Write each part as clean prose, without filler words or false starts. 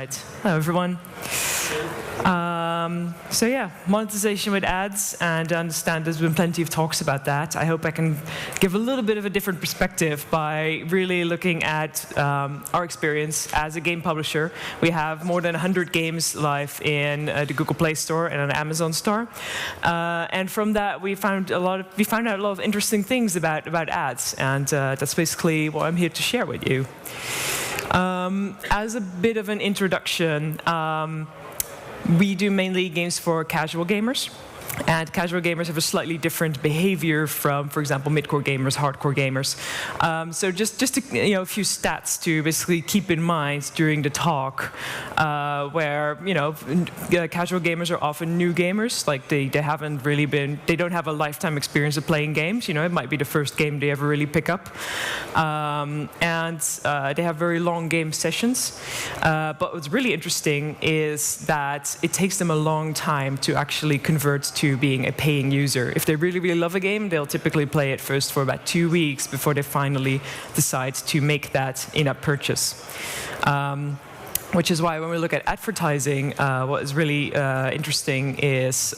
right. Hello, everyone. So yeah, monetization with ads, and I understand there's been plenty of talks about that. I hope I can give a little bit of a different perspective by really looking at our experience as a game publisher. We have more than 100 games live in the Google Play Store and on the Amazon Store, and from that we found out a lot of interesting things about ads, and that's basically what I'm here to share with you. As a bit of an introduction, we do mainly games for casual gamers. And casual gamers have a slightly different behavior from, for example, mid-core gamers, hardcore gamers. So just to, a few stats to basically keep in mind during the talk, where casual gamers are often new gamers. Like they don't have a lifetime experience of playing games. It might be the first game they ever really pick up, and they have very long game sessions. But what's really interesting is that it takes them a long time to actually convert to being a paying user. If they really, really love a game, they'll typically play it first for about 2 weeks before they finally decide to make that in-app purchase. Which is why when we look at advertising, what is really interesting is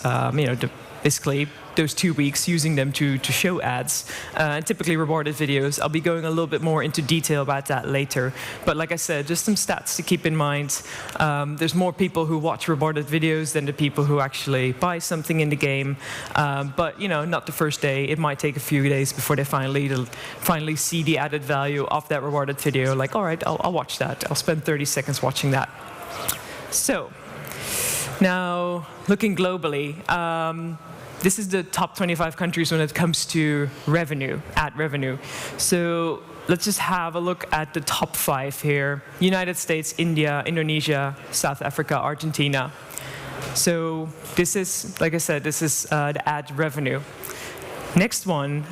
basically those 2 weeks, using them to show ads, and typically rewarded videos. I'll be going a little bit more into detail about that later. But like I said, just some stats to keep in mind. There's more people who watch rewarded videos than the people who actually buy something in the game. But not the first day. It might take a few days before they finally see the added value of that rewarded video. Like, all right, I'll watch that. I'll spend 30 seconds watching that. So now, looking globally, this is the top 25 countries when it comes to revenue, ad revenue. So let's just have a look at the top 5 here. United States, India, Indonesia, South Africa, Argentina. So this is, like I said, this is the ad revenue. Next one,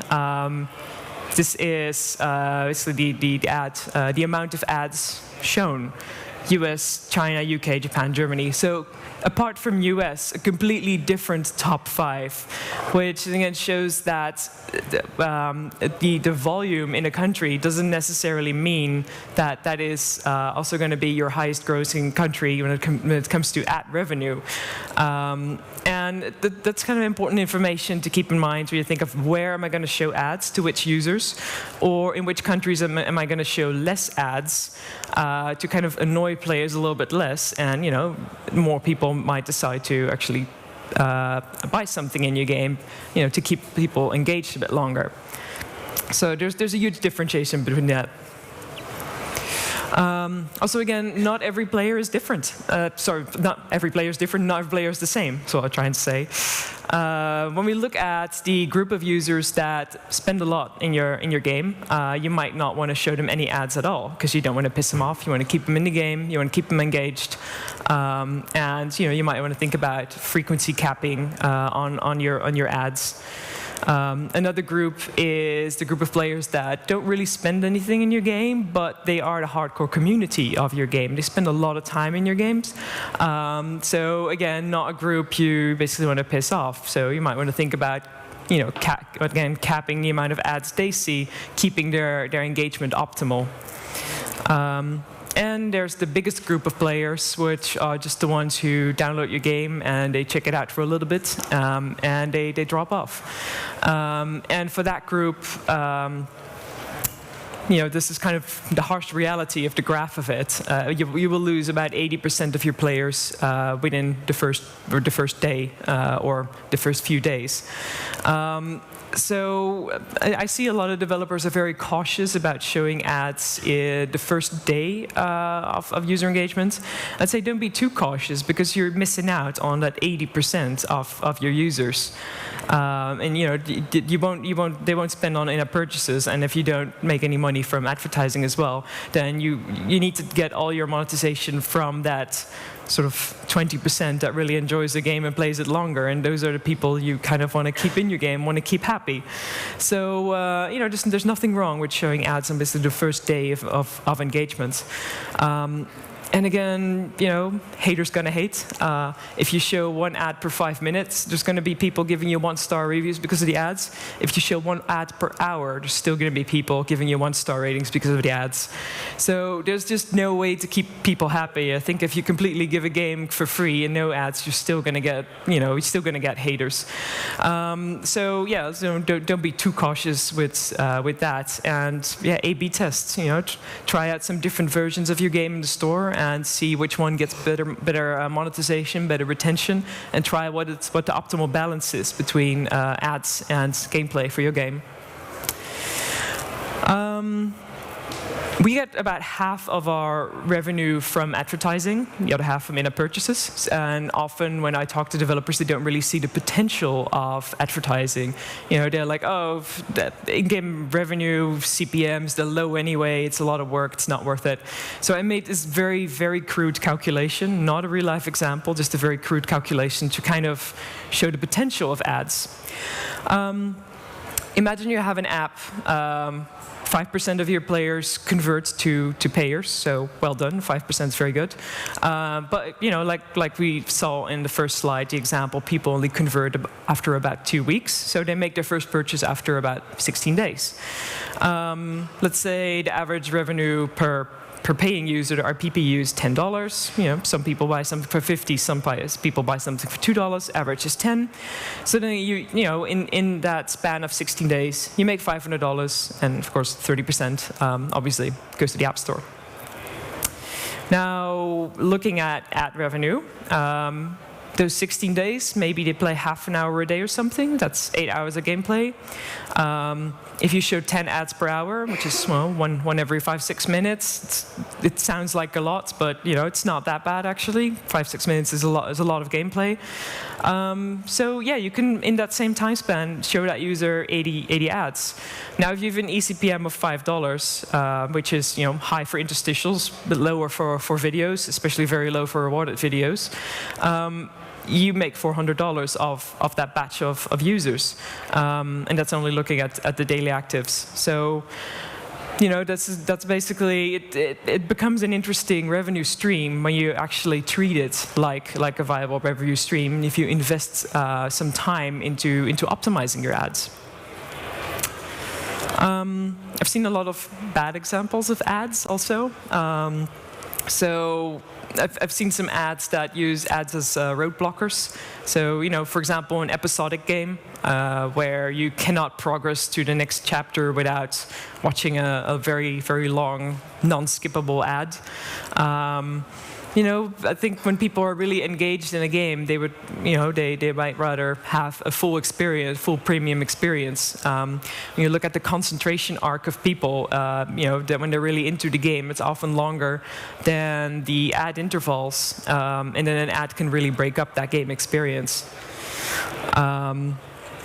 this is basically the amount of ads shown. US, China, UK, Japan, Germany. So apart from US, a completely different top 5, which again shows that the volume in a country doesn't necessarily mean that that is also going to be your highest grossing country when it comes to ad revenue. And that's kind of important information to keep in mind when you think of where am I going to show ads to which users, or in which countries am I going to show less ads to kind of annoy players a little bit less, and more people might decide to actually buy something in your game, to keep people engaged a bit longer. So there's a huge differentiation between that. Also, again, not every player is different. Sorry, not every player is different, not every player is the same, that's what I'm trying to say. When we look at the group of users that spend a lot in your game, you might not want to show them any ads at all, because you don't want to piss them off. You want to keep them in the game, you want to keep them engaged, and you might want to think about frequency capping on your ads. Another group is the group of players that don't really spend anything in your game, but they are the hardcore community of your game. They spend a lot of time in your games. So again, not a group you basically want to piss off. So you might want to think about, capping the amount of ads they see, keeping their engagement optimal. And there's the biggest group of players, which are just the ones who download your game and they check it out for a little bit, and they drop off. And for that group, this is kind of the harsh reality of the graph of it. You will lose about 80% of your players within the first day or the first few days. So I see a lot of developers are very cautious about showing ads in the first day of user engagement. I'd say don't be too cautious, because you're missing out on that 80% of your users. And they won't spend on in-app purchases, and if you don't make any money from advertising as well, then you need to get all your monetization from that sort of 20% that really enjoys the game and plays it longer, and those are the people you kind of want to keep in your game, want to keep happy. So there's nothing wrong with showing ads on basically the first day of engagement. And again, haters gonna hate. If you show one ad per 5 minutes, there's gonna be people giving you 1-star reviews because of the ads. If you show one ad per hour, there's still gonna be people giving you 1-star ratings because of the ads. So there's just no way to keep people happy. I think if you completely give a game for free and no ads, you're still gonna get haters. So don't be too cautious with that. And yeah, A/B tests. Try out some different versions of your game in the store and see which one gets better monetization, better retention, and try what the optimal balance is between ads and gameplay for your game. We get about half of our revenue from advertising, the other half from in-app purchases. And often when I talk to developers, they don't really see the potential of advertising. They're like, oh, that in-game revenue, CPMs, they're low anyway, it's a lot of work, it's not worth it. So I made this very, very crude calculation, not a real-life example, just a very crude calculation to kind of show the potential of ads. Imagine you have an app. 5% of your players convert to payers, so well done. 5% is very good. But like we saw in the first slide, the example, people only convert after about 2 weeks, so they make their first purchase after about 16 days. Let's say the average revenue per paying user, our PPU is $10. Some people buy something for $50, some people buy something for $2. Average is $10. So then in that span of 16 days, you make $500, and of course 30% obviously goes to the App Store. Now, looking at ad revenue. Those 16 days, maybe they play half an hour a day or something. That's 8 hours of gameplay. If you show 10 ads per hour, which is one every 5-6 minutes, it sounds like a lot, but it's not that bad actually. 5-6 minutes is a lot of gameplay. So yeah, you can in that same time span show that user 80 ads. Now, if you have an eCPM of $5, which is high for interstitials, but lower for videos, especially very low for rewarded videos. You make $400 of that batch of users, and that's only looking at the daily actives. So, that's basically it becomes an interesting revenue stream when you actually treat it like a viable revenue stream. If you invest some time into optimizing your ads. I've seen a lot of bad examples of ads also. So I've seen some ads that use ads as road blockers. So, for example, an episodic game where you cannot progress to the next chapter without watching a very, very long, non-skippable ad. I think when people are really engaged in a game, they would, they might rather have a full experience, full premium experience. When you look at the concentration arc of people, that when they're really into the game, it's often longer than the ad intervals, and then an ad can really break up that game experience.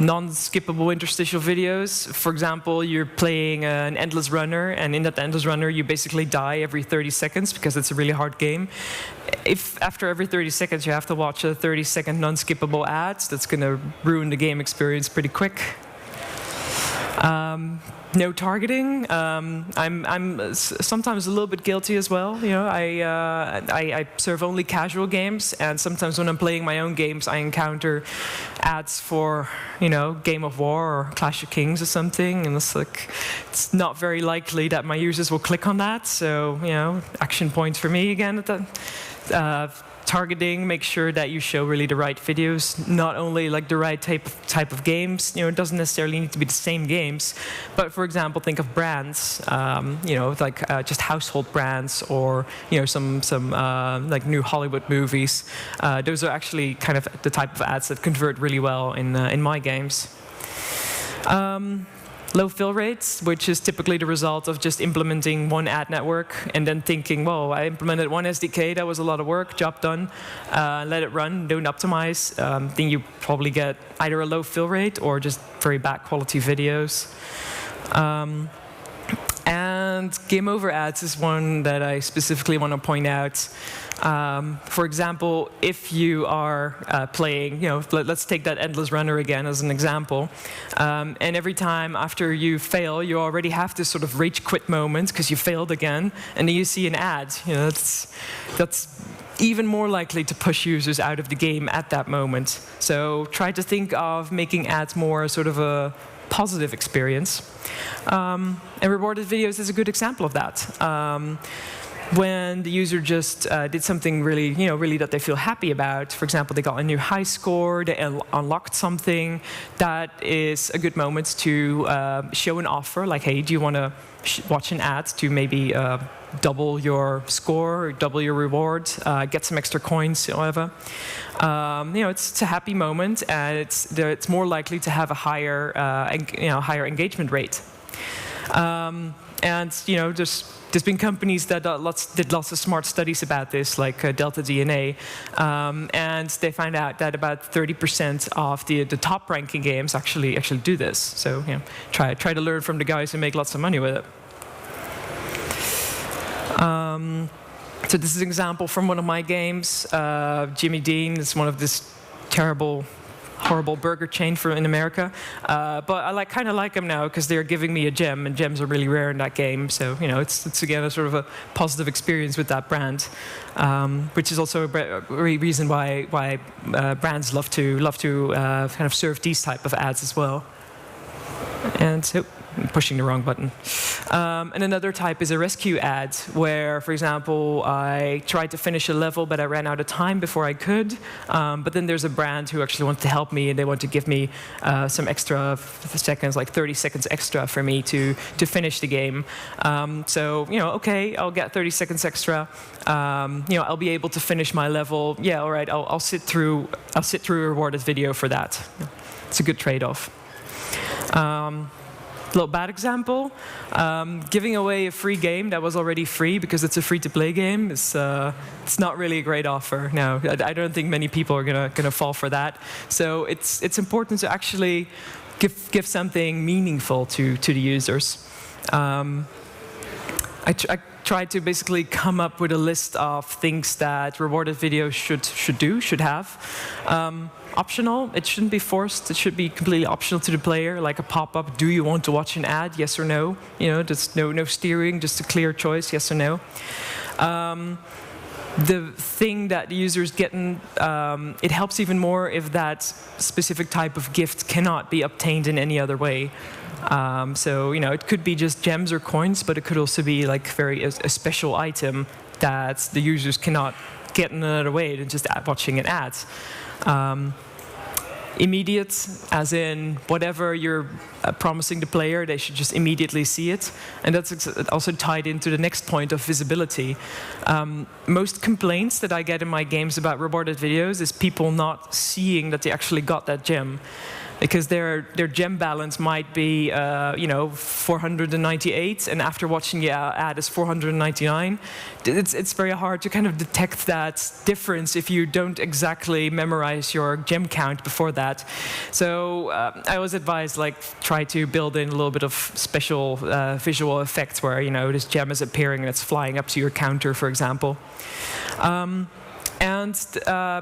Non-skippable interstitial videos. For example, you're playing an endless runner, and in that endless runner, you basically die every 30 seconds because it's a really hard game. If after every 30 seconds you have to watch a 30-second non-skippable ad, that's going to ruin the game experience pretty quick. No targeting. I'm sometimes a little bit guilty as well. I serve only casual games, and sometimes when I'm playing my own games, I encounter ads for Game of War or Clash of Kings or something, and it's not very likely that my users will click on that. So action points for me again at that. Targeting, make sure that you show really the right videos, not only like the right type of games. It doesn't necessarily need to be the same games, but for example, think of brands, just household brands, or some like new Hollywood movies. Those are actually kind of the type of ads that convert really well in my games. Low fill rates, which is typically the result of just implementing one ad network and then thinking, well, I implemented one SDK, that was a lot of work, job done, let it run, don't optimize. Then you probably get either a low fill rate or just very bad quality videos. And And game over ads is one that I specifically want to point out. For example, if you are playing, let's take that Endless Runner again as an example. And every time after you fail, you already have this sort of rage quit moment because you failed again, and then you see an ad. That's even more likely to push users out of the game at that moment. So try to think of making ads more sort of a positive experience. And rewarded videos is a good example of that. When the user just did something really that they feel happy about, for example, they got a new high score, they unlocked something, that is a good moment to show an offer, like, hey, do you want to watch an ad to maybe double your score, or double your reward, get some extra coins, whatever. It's a happy moment, and it's more likely to have a higher engagement rate. And there's been companies that did lots of smart studies about this, like Delta DNA, and they found out that about 30% of the top ranking games actually do this. So try to learn from the guys who make lots of money with it. So this is an example from one of my games. Jimmy Dean is one of this terrible, horrible burger chain in America. But I kind of like them now because they're giving me a gem, and gems are really rare in that game. So it's again a sort of a positive experience with that brand, which is also a reason why brands love to kind of serve these type of ads as well. And so, I'm pushing the wrong button. And another type is a rescue ad, where, for example, I tried to finish a level, but I ran out of time before I could. But then there's a brand who actually wants to help me, and they want to give me some extra seconds, like 30 seconds extra for me to finish the game. So, okay, I'll get 30 seconds extra. I'll be able to finish my level. Yeah, all right, I'll sit through a rewarded video for that. It's a good trade-off. Little bad example, giving away a free game that was already free because it's a free-to-play game it's not really a great offer. No, I don't think many people are gonna fall for that. So it's important to actually give something meaningful to the users. I tried to basically come up with a list of things that rewarded videos should have. Optional, it shouldn't be forced. It should be completely optional to the player, like a pop-up. Do you want to watch an ad? Yes or no? Just no steering, just a clear choice, yes or no. The thing that the user is getting, it helps even more if that specific type of gift cannot be obtained in any other way. So it could be just gems or coins, but it could also be like a special item that the users cannot get in another way than just watching an ad. Immediate, as in whatever you're promising the player, they should just immediately see it. And that's also tied into the next point of visibility. Most complaints that I get in my games about rewarded videos is people not seeing that they actually got that gem. Because their gem balance might be 498, and after watching the ad is 499. It's very hard to kind of detect that difference if you don't exactly memorize your gem count before that. So I always advise try to build in a little bit of special visual effects where this gem is appearing and it's flying up to your counter, for example. And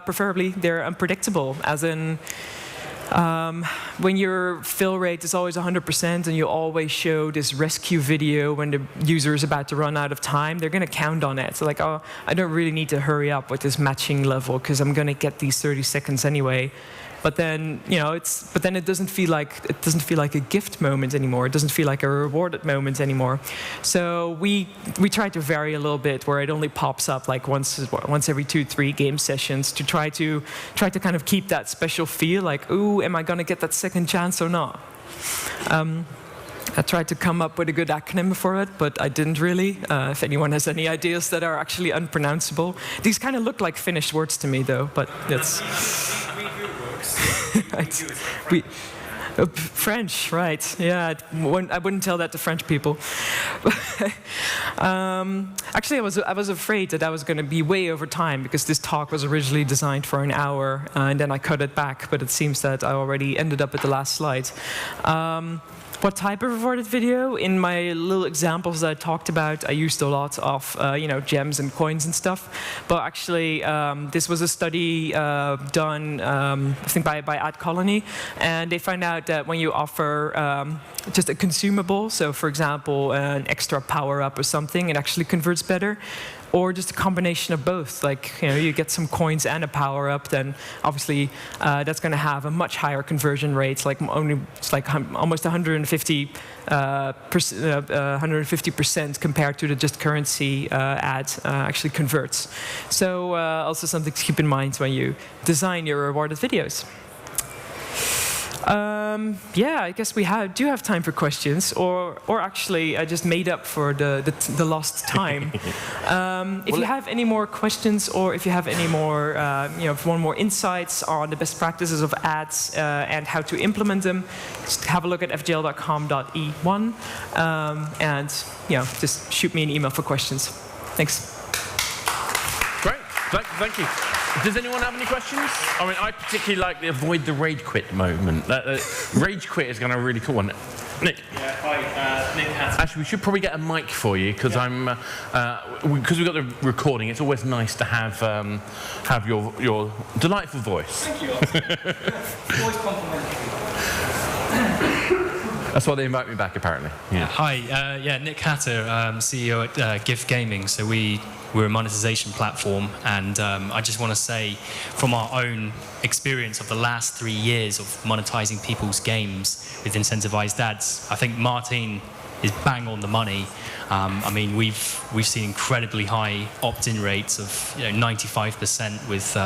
preferably they're unpredictable, as in. When your fill rate is always 100% and you always show this rescue video when the user is about to run out of time, they're going to count on it. So oh, I don't really need to hurry up with this matching level because I'm going to get these 30 seconds anyway. But then, it doesn't feel like a gift moment anymore. It doesn't feel like a rewarded moment anymore. So we try to vary a little bit where it only pops up once every 2-3 game sessions to try to kind of keep that special feel. Like, ooh, am I gonna get that second chance or not? I tried to come up with a good acronym for it, but I didn't really. If anyone has any ideas that are actually unpronounceable, these kind of look like Finnish words to me, though. But it's. French, right? Yeah, I wouldn't tell that to French people. Actually, I was afraid that I was going to be way over time because this talk was originally designed for an hour, and then I cut it back. But it seems that I already ended up at the last slide. What type of rewarded video? In my little examples that I talked about, I used a lot of gems and coins and stuff. But actually, this was a study done, I think, by Ad Colony, and they found out that when you offer just a consumable, so for example, an extra power-up or something, it actually converts better. Or just a combination of both, like you get some coins and a power-up, then obviously that's going to have a much higher conversion rate, like almost 150% compared to the just currency ad actually converts. So also something to keep in mind when you design your rewarded videos. Yeah, I guess we do have time for questions, or actually I just made up for the lost time. If you have any more questions, or if you have any more, if you want more insights on the best practices of ads and how to implement them, just have a look at fjl.com.e1, and just shoot me an email for questions. Thanks. Great, thank you. Does anyone have any questions? I mean, I particularly like the avoid the rage quit moment. Rage quit is going to be a really cool one. Nick. Yeah, hi, Nick Hatter. Actually, we should probably get a mic for you because because we've got the recording. It's always nice to have your delightful voice. Thank you. Always complimentary. That's why they invite me back, apparently. Yeah. Hi, Nick Hatter, CEO at GIF Gaming. So we're a monetization platform, and I just want to say, from our own experience of the last 3 years of monetizing people's games with incentivized ads, I think Martine is bang on the money. I mean, we've seen incredibly high opt-in rates of 95% with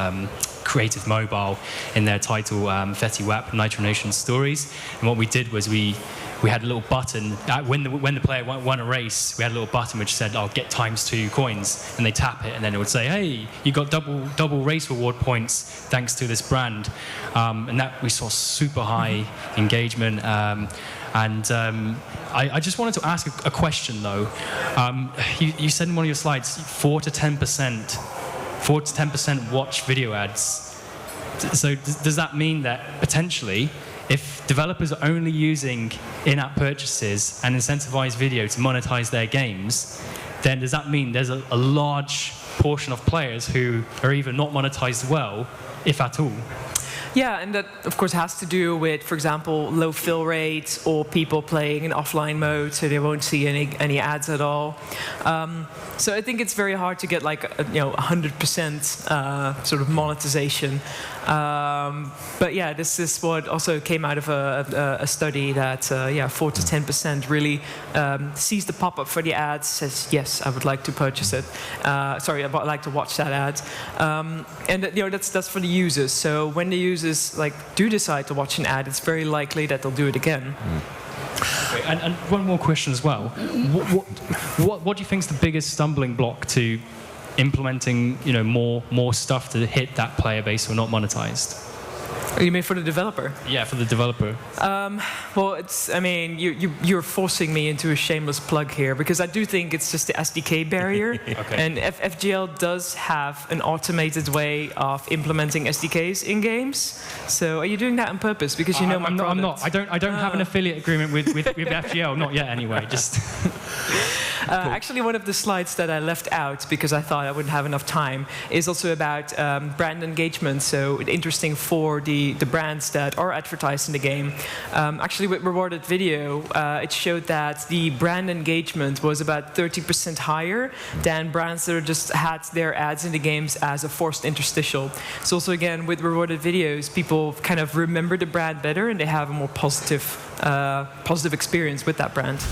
Creative Mobile in their title Fetty Wap Nitro Nation Stories. And what we did was we had a little button when the player won a race. We had a little button which said, "I'll get ×2 coins," and they tap it, and then it would say, "Hey, you got double race reward points thanks to this brand," and that we saw super high engagement. I just wanted to ask a question though. You said in one of your slides 4 to 10% watch video ads. So does that mean that potentially, if developers are only using in-app purchases and incentivized video to monetize their games, then does that mean there's a large portion of players who are either not monetized well, if at all? Yeah, and that, of course, has to do with, for example, low fill rates or people playing in offline mode, so they won't see any ads at all. So I think it's very hard to get like 100% sort of monetization. But yeah, this is what also came out of a study that 4 to 10% really sees the pop-up for the ads, says yes, I would like to purchase it. Sorry, I would like to watch that ad. And that's for the users. So when the users do decide to watch an ad, it's very likely that they'll do it again. Okay, and one more question as well. What do you think is the biggest stumbling block to implementing more stuff to hit that player base who are not monetized? You mean for the developer? Yeah, for the developer. Well, you're forcing me into a shameless plug here, because I do think it's just the SDK barrier. Okay. And FGL does have an automated way of implementing SDKs in games. So are you doing that on purpose? Because my product? I'm not. I don't have an affiliate agreement with FGL. Not yet, anyway. Just. Cool. Actually, one of the slides that I left out, because I thought I wouldn't have enough time, is also about brand engagement. So interesting for the brands that are advertised in the game. Actually, with rewarded video, it showed that the brand engagement was about 30% higher than brands that just had their ads in the games as a forced interstitial. So also, again, with rewarded videos, people kind of remember the brand better, and they have a more positive experience with that brand.